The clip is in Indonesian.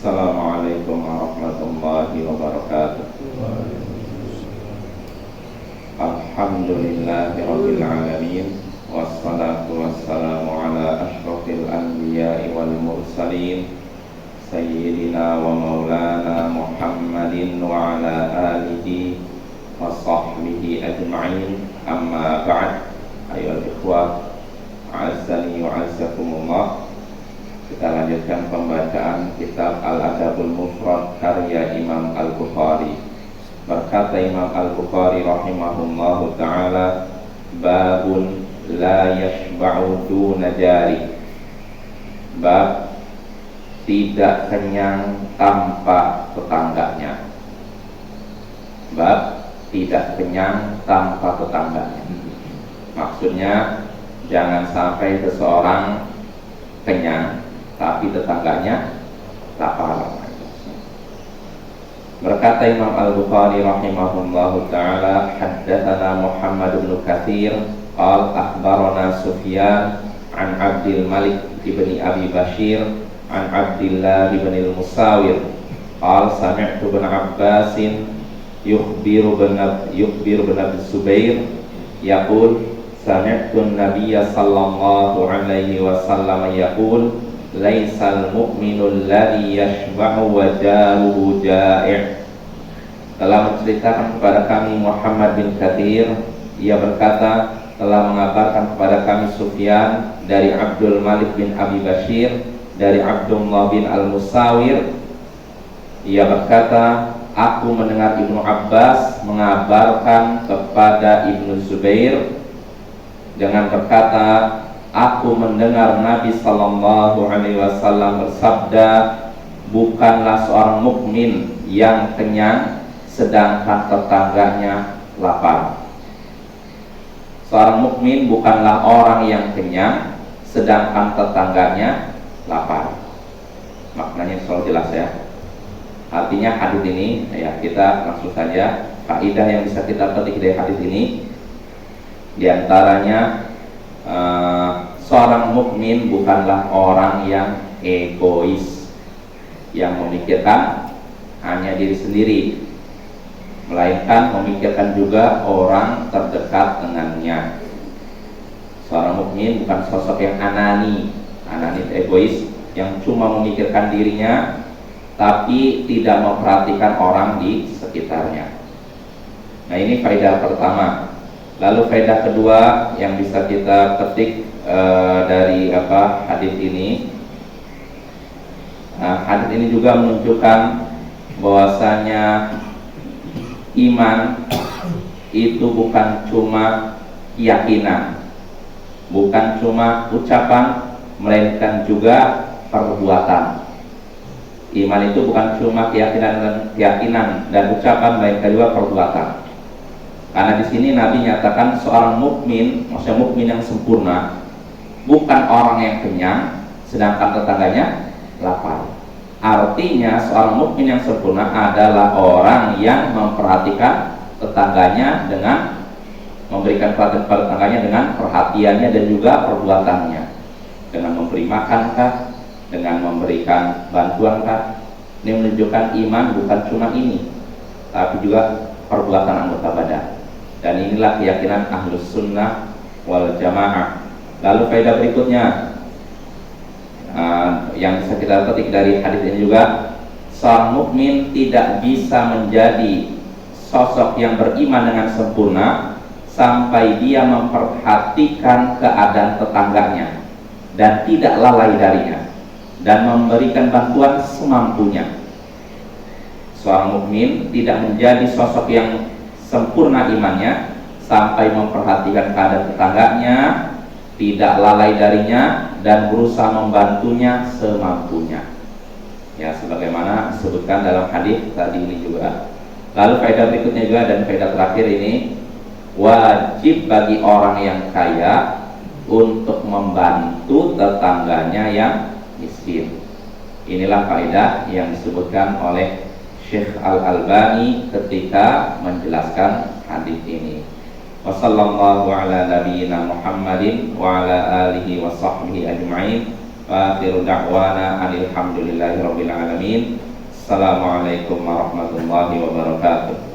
Assalamualaikum warahmatullahi wabarakatuh. Alhamdulillahirabbil alamin, wassalatu wassalamu ala asyrofil anbiya'i wal mursalin, sayyidina wa maulana Muhammadin wa ala alihi wa sahbihi ajma'in. Amma ba'd. Ayyuhal ikhwah, a'azzani wa a'azzakumullah. Kita lanjutkan pembacaan kitab Al-Adabul Mufrad karya Imam Al-Bukhari. Berkata Imam Al-Bukhari rahimahullahu ta'ala, babun la yashba'u duna jari. Bab tidak kenyang tanpa tetangganya. Bab tidak kenyang tanpa tetangganya. Maksudnya jangan sampai seseorang kenyang tapi tetangganya lapar. Berkata Imam Al-Bukhari rahimahullahu ta'ala, haddatsana Muhammad bin Katsir qala akhbarana Sufyan an Abdul Malik ibni Abi Bashir an Abdillah ibn al-Musawir qala sami'tu bin Abbas yukhbiru bin Abi Zubair yaqul sami'tu an-nabiyya sallallahu alaihi wasallam yaqul laisal mu'minul ladzi yashba'u wa jaruhu ja'i'. Telah menceritakan kepada kami Muhammad bin Katsir, ia berkata telah mengabarkan kepada kami Sufyan dari Abdul Malik bin Abi Bashir dari Abdullah bin Al-Musawir, ia berkata aku mendengar Ibnu Abbas mengabarkan kepada Ibnu Zubair dengan berkata aku mendengar Nabi sallallahu alaihi wasallam bersabda, bukanlah seorang mukmin yang kenyang sedangkan tetangganya lapar. Seorang mukmin bukanlah orang yang kenyang sedangkan tetangganya lapar. Maknanya selalu jelas ya. Artinya hadis ini ya, kita langsung saja faedah yang bisa kita petik dari hadis ini. Di antaranya seorang mukmin bukanlah orang yang egois, yang memikirkan hanya diri sendiri, melainkan memikirkan juga orang terdekat dengannya. Seorang mukmin bukan sosok yang anani egois, yang cuma memikirkan dirinya tapi tidak memperhatikan orang di sekitarnya. Nah, ini faedah pertama. Lalu faedah kedua yang bisa kita petik dari hadis ini. Hadis ini juga menunjukkan bahwasanya iman itu bukan cuma keyakinan, bukan cuma ucapan, melainkan juga perbuatan. Iman itu bukan cuma keyakinan dan ucapan, melainkan juga perbuatan. Karena di sini Nabi nyatakan seorang mukmin, maksudnya mukmin yang sempurna, bukan orang yang kenyang sedangkan tetangganya lapar. Artinya seorang mukmin yang sempurna adalah orang yang memperhatikan tetangganya dengan memberikan perhatian kepada tetangganya dengan perhatiannya dan juga perbuatannya, dengan memberi makankah, dengan memberikan bantuankah. Ini menunjukkan iman bukan cuma ini, tapi juga perbuatan anggota badan. Dan inilah keyakinan Ahlus Sunnah wal Jamaah. Lalu faedah berikutnya yang bisa kita petik dari hadis ini juga, seorang mukmin tidak bisa menjadi sosok yang beriman dengan sempurna sampai dia memperhatikan keadaan tetangganya dan tidak lalai darinya dan memberikan bantuan semampunya. Seorang mukmin tidak menjadi sosok yang sempurna imannya sampai memperhatikan keadaan tetangganya, tidak lalai darinya, dan berusaha membantunya semampunya. Ya, sebagaimana disebutkan dalam hadis tadi ini juga. Lalu faedah berikutnya juga dan faedah terakhir ini, wajib bagi orang yang kaya untuk membantu tetangganya yang miskin. Inilah faedah yang disebutkan oleh Syekh Al-Albani ketika menjelaskan hadis ini. Wassallallahu ala nabiyyina Muhammadin wa ala alihi wa sahbihi ajma'in. Wa akhiru da'wana alhamdulillahi rabbil alamin. Assalamualaikum warahmatullahi wabarakatuh.